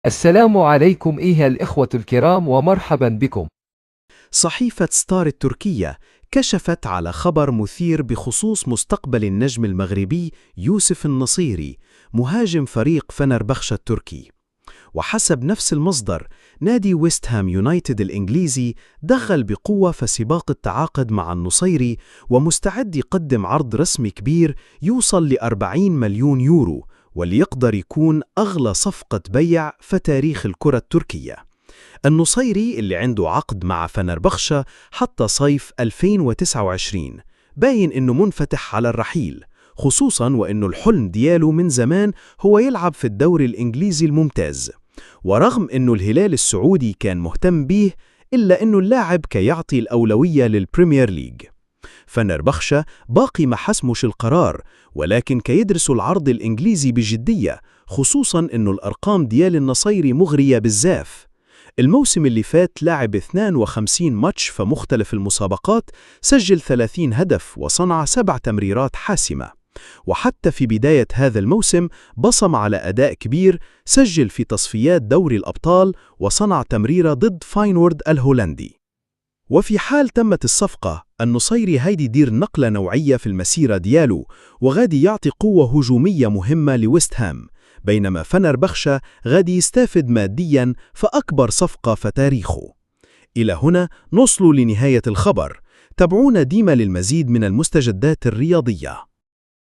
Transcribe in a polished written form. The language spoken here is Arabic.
السلام عليكم أيها الإخوة الكرام ومرحبا بكم. صحيفة ستار التركية كشفت على خبر مثير بخصوص مستقبل النجم المغربي يوسف النصيري مهاجم فريق فنربخشة التركي. وحسب نفس المصدر، نادي ويست هام يونايتد الإنجليزي دخل بقوة في سباق التعاقد مع النصيري، ومستعد يقدم عرض رسمي كبير يوصل ل40 مليون يورو، واللي يقدر يكون أغلى صفقة بيع في تاريخ الكرة التركية. النصيري اللي عنده عقد مع فنربخشة حتى صيف 2029 باين إنه منفتح على الرحيل، خصوصاً وإنه الحلم دياله من زمان هو يلعب في الدوري الإنجليزي الممتاز. ورغم إنه الهلال السعودي كان مهتم بيه، إلا إنه اللاعب كيعطي الأولوية للبريمير ليج. فنربخشة باقي ما حسمش القرار، ولكن كيدرسوا العرض الإنجليزي بجدية، خصوصاً إنه الأرقام ديال النصيري مغرية بالزاف. الموسم اللي فات لعب 52 ماتش في مختلف المسابقات، سجل 30 هدف وصنع 7 تمريرات حاسمة. وحتى في بداية هذا الموسم بصم على أداء كبير، سجل في تصفيات دوري الأبطال وصنع تمريرة ضد فاينورد الهولندي. وفي حال تمت الصفقة، النصيري هيدي يدير نقلة نوعية في المسيرة ديالو، وغادي يعطي قوة هجومية مهمة لويست هام، بينما فنربخشة غادي يستافد مادياً فأكبر صفقة في تاريخه. إلى هنا نصل لنهاية الخبر. تابعونا ديما للمزيد من المستجدات الرياضية.